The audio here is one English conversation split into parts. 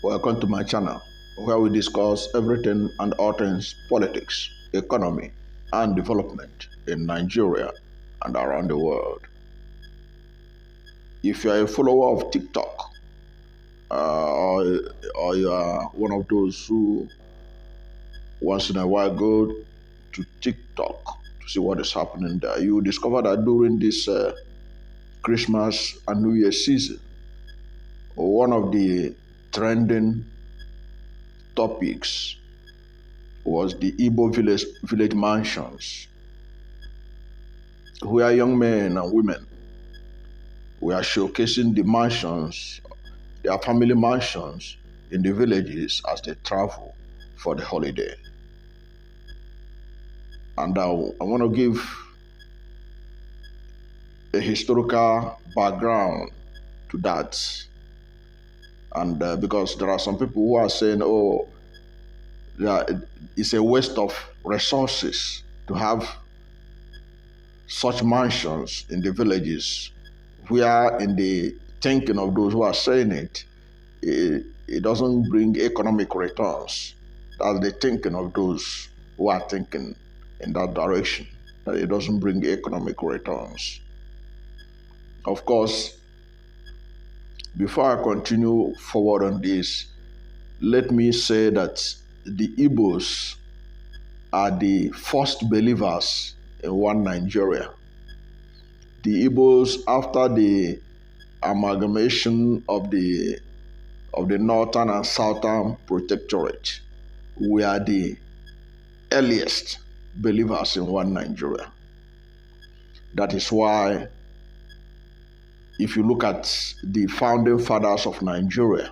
Welcome to my channel where we discuss everything and all things politics, economy, and development in Nigeria and around the world. If you are a follower of TikTok or you are one of those who once in a while go to TikTok to see what is happening there, you will discover that during this Christmas and New Year season, one of the trending topics was the Igbo village mansions, where young men and women were showcasing the mansions, their family mansions in the villages as they travel for the holiday. And I want to give a historical background to that. And because there are some people who are saying, oh, it's a waste of resources to have such mansions in the villages, where in the thinking of those who are saying it doesn't bring economic returns. That's the thinking of those who are thinking in that direction, that it doesn't bring economic returns. Of course, before I continue forward on this, let me say that the Igbos are the first believers in one Nigeria. The Igbos, after the amalgamation of the northern and southern protectorate, were the earliest believers in one Nigeria. That is why, if you look at the founding fathers of Nigeria,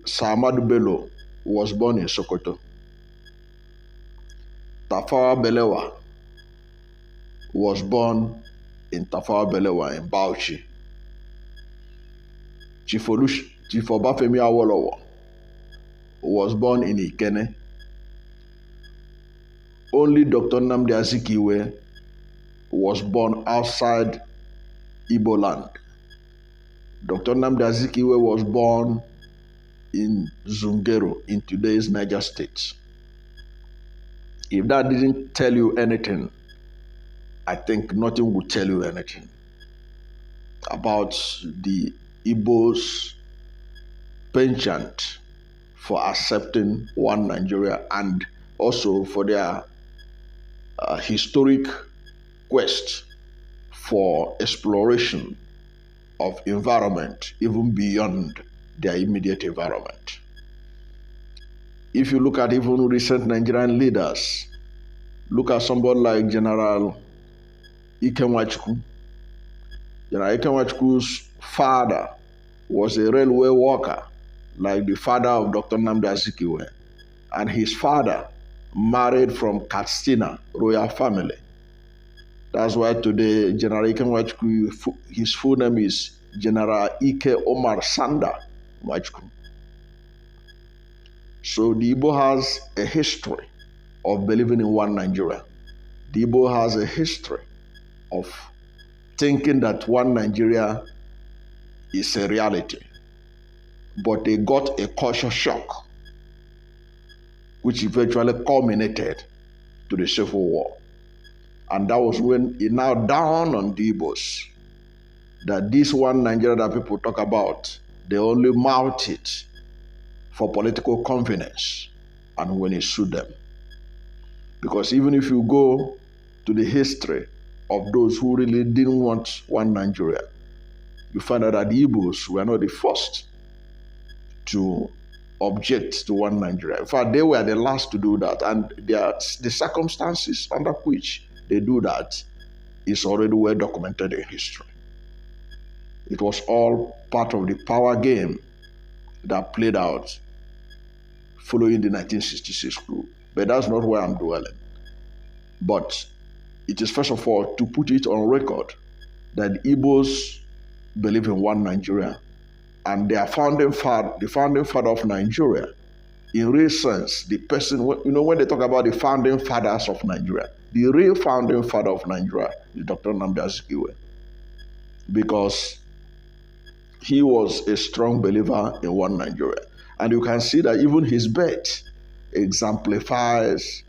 Sir Ahmadu Bello was born in Sokoto. Tafawa Balewa was born in Tafawa Balewa in Bauchi. Chief Obafemi Awolowo was born in Ikene. Only Dr. Nnamdi Azikiwe was born outside Igbo land. Dr. Nnamdi Azikiwe was born in Zungeru in today's Niger State. If that didn't tell you anything, I think nothing would tell you anything about the Igbos' penchant for accepting one Nigeria, and also for their historic quest for exploration of environment even beyond their immediate environment. If you look at even recent Nigerian leaders, look at somebody like General Ikenwachukwu. General Ikenwachukwu's father was a railway worker, like the father of Dr. Nnamdi Azikiwe, and his father married from Katsina royal family. That's why today General Ikenwachukwu, his full name is General Ike Omar Sanda Nwachukwu. So the Igbo has a history of believing in one Nigeria. The Igbo has a history of thinking that one Nigeria is a reality. But they got a culture shock, which eventually culminated to the Civil War. And that was when it now dawned on the Igbos that this one Nigeria that people talk about, they only mouth it for political convenience and when it suits them. Because even if you go to the history of those who really didn't want one Nigeria, you find out that the Igbos were not the first to object to one Nigeria. In fact, they were the last to do that, and the circumstances under which they do that is already well documented in history. It was all part of the power game that played out following the 1966 coup. But that's not where I'm dwelling. But it is first of all to put it on record that the Igbos believe in one Nigeria, and their the founding father of Nigeria, in real sense, the person, when they talk about the founding fathers of Nigeria, the real founding father of Nigeria is Dr. Nnamdi Azikiwe, because he was a strong believer in one Nigeria. And you can see that even his birth exemplifies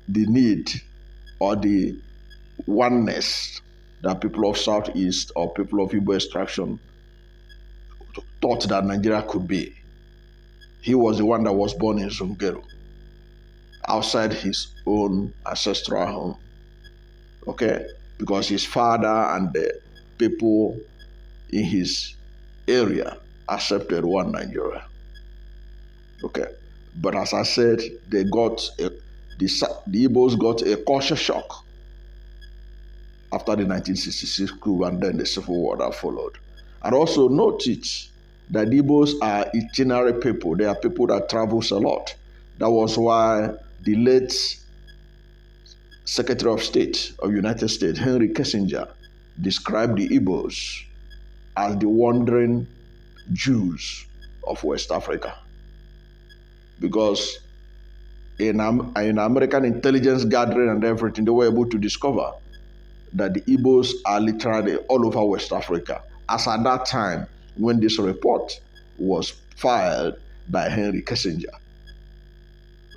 the need or the oneness that people of Southeast or people of Igbo extraction thought that Nigeria could be. He was the one that was born in Zungeru, outside his own ancestral home. Okay? Because his father and the people in his area accepted one Nigeria. Okay? But as I said, the Igbos got a culture shock after the 1966 coup and then the civil war that followed. And also note it that Igbos are itinerary people. They are people that travels a lot. That was why the late Secretary of State of United States, Henry Kissinger, described the Igbos as the wandering Jews of West Africa. Because in American intelligence gathering and everything, they were able to discover that the Igbos are literally all over West Africa, as at that time when this report was filed by Henry Kissinger.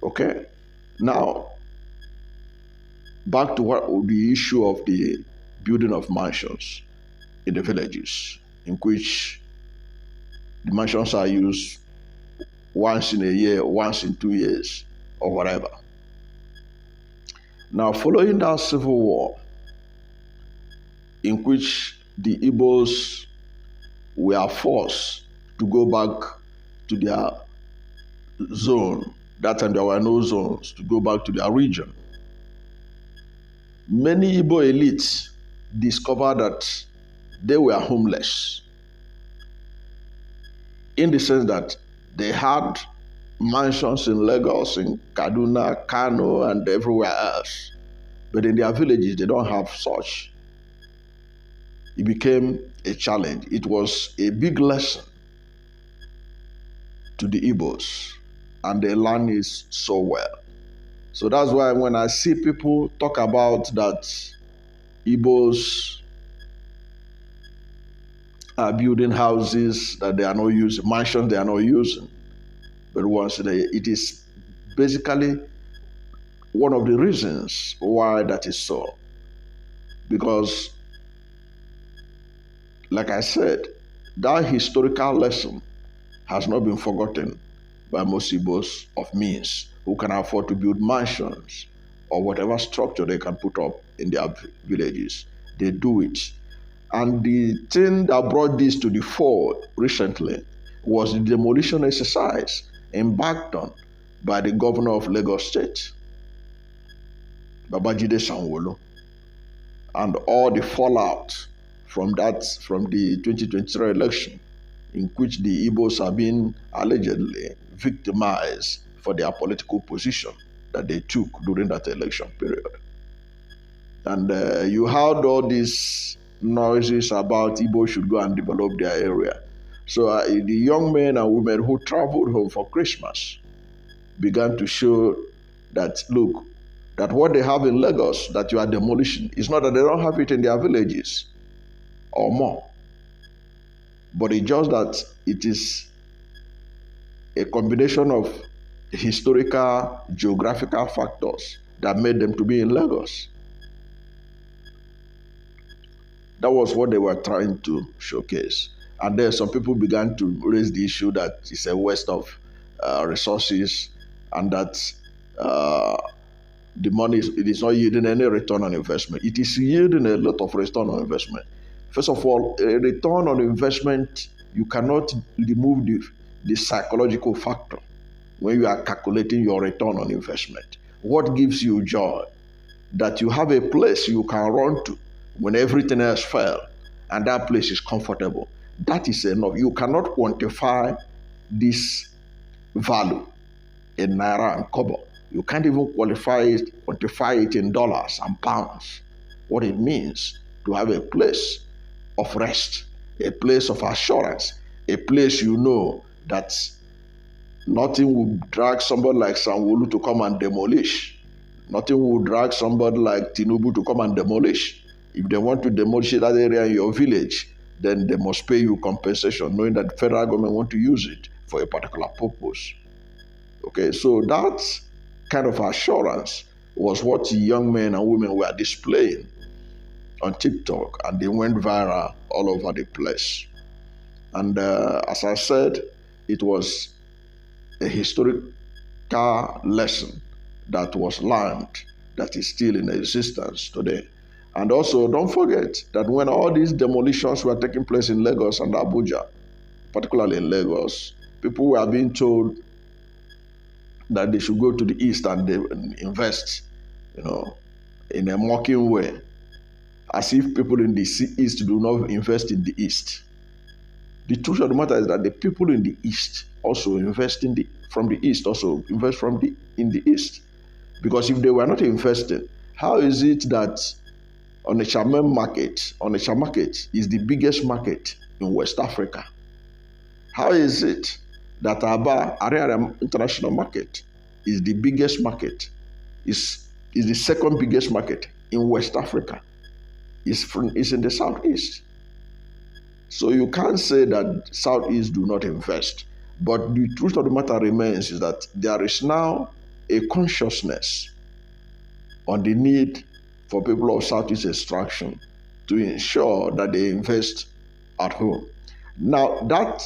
Okay? Now, back to the issue of the building of mansions in the villages, in which the mansions are used once in a year, once in 2 years, or whatever. Now, following that civil war, in which the Igbos were forced to go back to their zone, that time there were no zones, to go back to their region. Many Igbo elites discovered that they were homeless, in the sense that they had mansions in Lagos, in Kaduna, Kano, and everywhere else. But in their villages, they don't have such. It became a challenge. It was a big lesson to the Igbos, and they learned it so well. So that's why when I see people talk about that Igbos are building houses that they are not using, mansions they are not using, but once in a year, it is basically one of the reasons why that is so. Because, like I said, that historical lesson has not been forgotten by most Igbos of means who can afford to build mansions or whatever structure they can put up in their villages. They do it. And the thing that brought this to the fore recently was the demolition exercise embarked on by the governor of Lagos State, Babajide Sanwo-Olu, and all the fallout from the 2023 election, in which the Igbos have been allegedly victimized for their political position that they took during that election period. And you heard all these noises about Igbo should go and develop their area. So the young men and women who traveled home for Christmas began to show that, look, that what they have in Lagos that you are demolishing is not that they don't have it in their villages or more, but it's just that it is a combination of historical, geographical factors that made them to be in Lagos. That was what they were trying to showcase. And then some people began to raise the issue that it's a waste of resources and that the money it is not yielding any return on investment. It is yielding a lot of return on investment. First of all, a return on investment, you cannot remove the psychological factor when you are calculating your return on investment. What gives you joy? That you have a place you can run to when everything else fails, and that place is comfortable. That is enough. You cannot quantify this value in naira and kobo. You can't even quantify it in dollars and pounds. What it means to have a place of rest, a place of assurance, a place you know that nothing will drag somebody like Sanwo-Olu to come and demolish. Nothing will drag somebody like Tinubu to come and demolish. If they want to demolish that area in your village, then they must pay you compensation, knowing that the federal government want to use it for a particular purpose. Okay, so that kind of assurance was what young men and women were displaying on TikTok, and they went viral all over the place. And as I said, it was a historical lesson that was learned that is still in existence today. And also, don't forget that when all these demolitions were taking place in Lagos and Abuja, particularly in Lagos, people were being told that they should go to the east and they invest, in a mocking way, as if people in the east do not invest in the east. The truth of the matter is that the people in the east also invest in from the east, also invest in the east. Because if they were not investing, how is it that Onitsha market is the biggest market in West Africa? How is it that Aba Ariara International Market is the biggest market, is the second biggest market in West Africa? Is in the southeast. So you can't say that southeast do not invest. But the truth of the matter remains is that there is now a consciousness on the need for people of southeast extraction to ensure that they invest at home. Now, that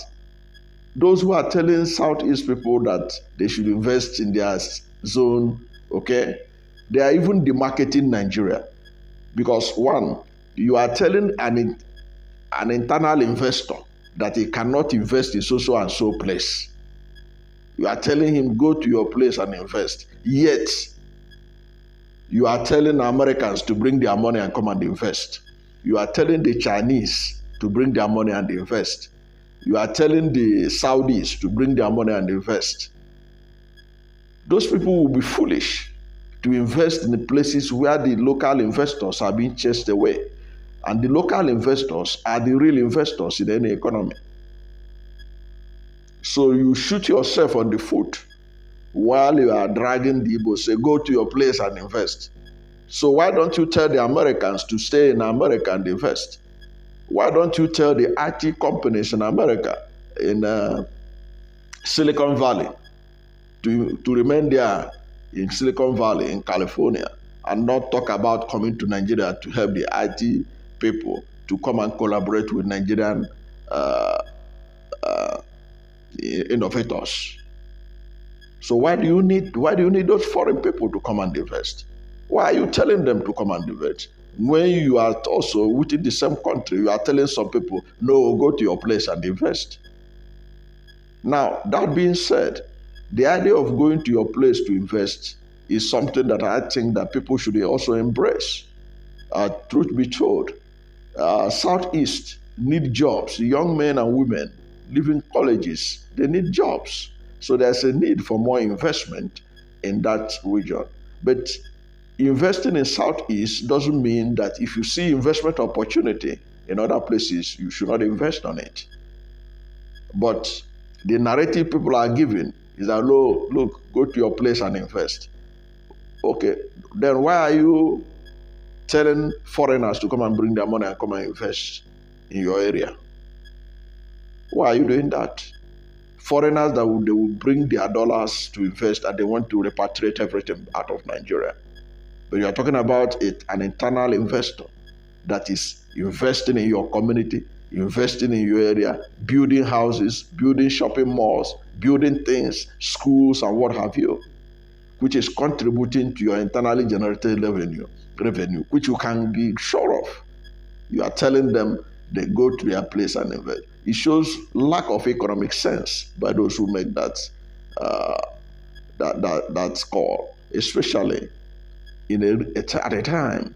those who are telling southeast people that they should invest in their zone, okay, they are even demarketing Nigeria. Because one, you are telling an internal investor that he cannot invest in so and so place. You are telling him, go to your place and invest. Yet, you are telling Americans to bring their money and come and invest. You are telling the Chinese to bring their money and invest. You are telling the Saudis to bring their money and invest. Those people will be foolish to invest in the places where the local investors are being chased away. And the local investors are the real investors in any economy. So you shoot yourself on the foot while you are dragging the Igbos, say, go to your place and invest. So why don't you tell the Americans to stay in America and invest? Why don't you tell the IT companies in America, in Silicon Valley, to remain there in Silicon Valley, in California, and not talk about coming to Nigeria to help the IT people to come and collaborate with Nigerian innovators? So why do you need those foreign people to come and invest? Why are you telling them to come and invest? When you are also within the same country, you are telling some people, no, go to your place and invest. Now, that being said, the idea of going to your place to invest is something that I think that people should also embrace. Truth be told, Southeast need jobs. Young men and women leaving colleges, they need jobs. So there's a need for more investment in that region. But investing in Southeast doesn't mean that if you see investment opportunity in other places, you should not invest on it. But the narrative people are giving is that, look, go to your place and invest. Okay, then why are you telling foreigners to come and bring their money and come and invest in your area? Why are you doing that? Foreigners they will bring their dollars to invest and they want to repatriate everything out of Nigeria. But you are talking about an internal investor that is investing in your community, investing in your area, building houses, building shopping malls, building things, schools, and what have you, which is contributing to your internally generated revenue, which you can be sure of. You are telling them they go to their place and invest. It shows lack of economic sense by those who make that call, especially at a time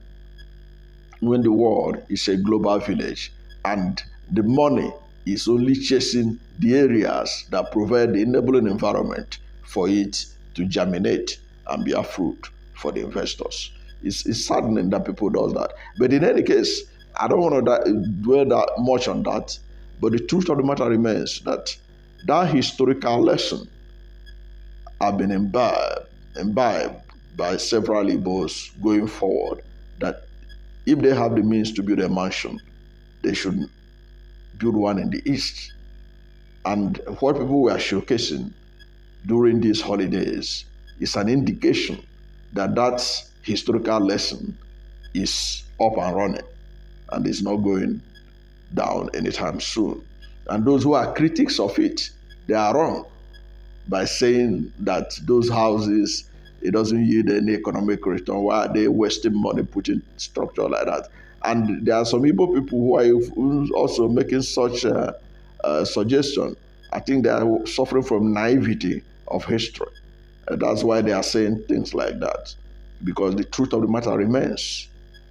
when the world is a global village and the money is only chasing the areas that provide the enabling environment for it to germinate and bear fruit for the investors. It's saddening that people do that. But in any case, I don't want to dwell that much on that. But the truth of the matter remains that historical lesson have been imbibed by several Igbos going forward, that if they have the means to build a mansion, they should build one in the east. And what people were showcasing during these holidays is an indication that that historical lesson is up and running and is not going down anytime soon. And those who are critics of it, they are wrong by saying that those houses, it doesn't yield any economic return. Why are they wasting money putting structure like that? And there are some Igbo people who are also making such a suggestion. I think they are suffering from naivety of history. That's why they are saying things like that. Because the truth of the matter remains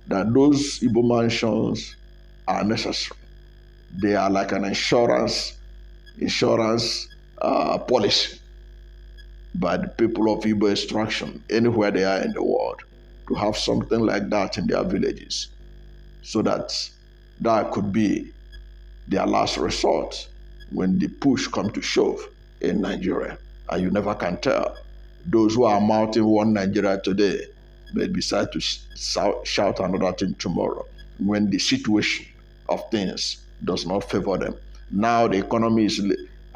that those Igbo mansions are necessary. They are like an insurance policy by the people of Igbo extraction anywhere they are in the world to have something like that in their villages, so that that could be their last resort when the push comes to shove in Nigeria. And you never can tell. Those who are mounting one Nigeria today may decide to shout another thing tomorrow when the situation of things does not favor them. Now the economy is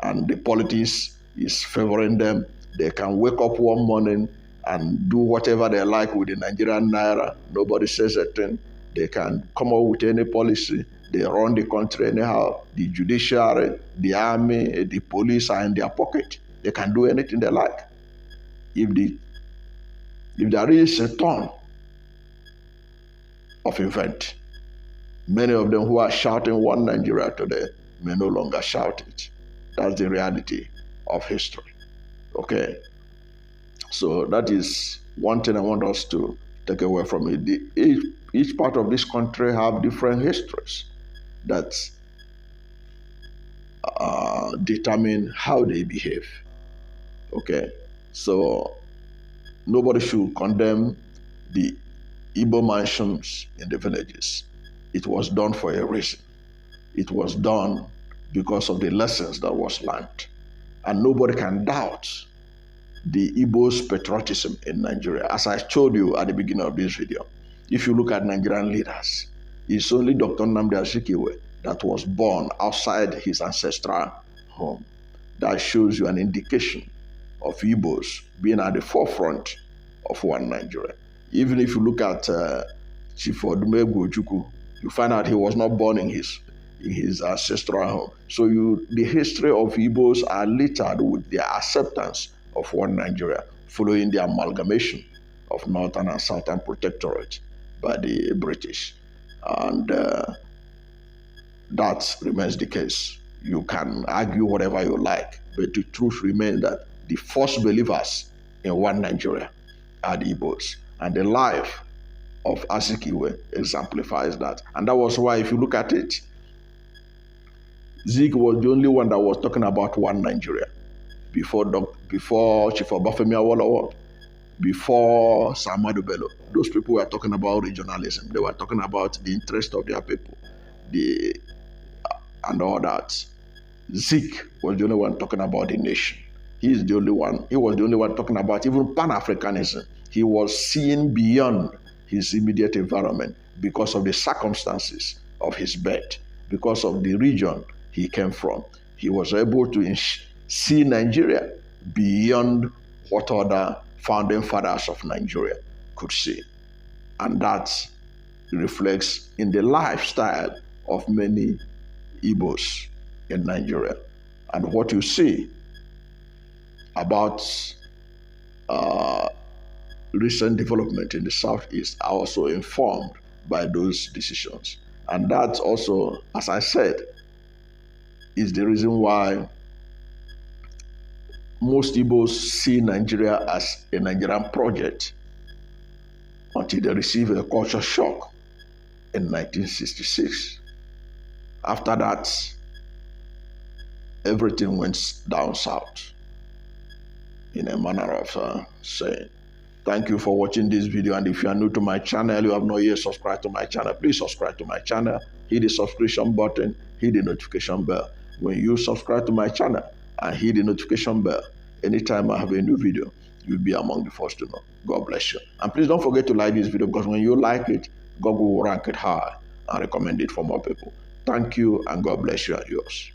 and the politics is favoring them. They can wake up one morning and do whatever they like with the Nigerian naira. Nobody says a thing. They can come up with any policy. They run the country anyhow. The judiciary, the army, the police are in their pocket. They can do anything they like. If there is a turn of event, many of them who are shouting one Nigeria today may no longer shout it. That's the reality of history. Okay? So that is one thing I want us to take away from it. Each part of this country have different histories that determine how they behave. Okay? So nobody should condemn the Igbo mansions in the villages. It was done for a reason. It was done because of the lessons that was learned. And nobody can doubt the Igbos' patriotism in Nigeria. As I told you at the beginning of this video, if you look at Nigerian leaders, it's only Dr. Nnamdi Azikiwe that was born outside his ancestral home. That shows you an indication of Igbos being at the forefront of one Nigeria. Even if you look at Chief Odumegwu Ojukwu, you find out he was not born in his ancestral home. So the history of Igbos are littered with their acceptance of one Nigeria following the amalgamation of Northern and Southern Protectorate by the British. And that remains the case. You can argue whatever you like, but the truth remains that the first believers in one Nigeria are the Igbos. And the life of Azikiwe exemplifies that. And that was why, if you look at it, Zeke was the only one that was talking about one Nigeria before Chief Obafemi Awolowo, before Samadu Bello. Those people were talking about regionalism. They were talking about the interest of their people, and all that. Zeke was the only one talking about the nation. He was the only one talking about even Pan-Africanism. He was seeing beyond his immediate environment because of the circumstances of his birth, because of the region he came from. He was able to see Nigeria beyond what other founding fathers of Nigeria could see. And that reflects in the lifestyle of many Igbos in Nigeria. And what you see about recent development in the Southeast are also informed by those decisions. And that also, as I said, is the reason why most Igbos see Nigeria as a Nigerian project until they receive a culture shock in 1966. After that, everything went down south, in a manner of saying. Thank you for watching this video, and if you are new to my channel, you have not yet subscribed to my channel, please subscribe to my channel, hit the subscription button, hit the notification bell. When you subscribe to my channel and hit the notification bell, anytime I have a new video, you'll be among the first to know. God bless you. And please don't forget to like this video, because when you like it, God will rank it high and recommend it for more people. Thank you, and God bless you and yours.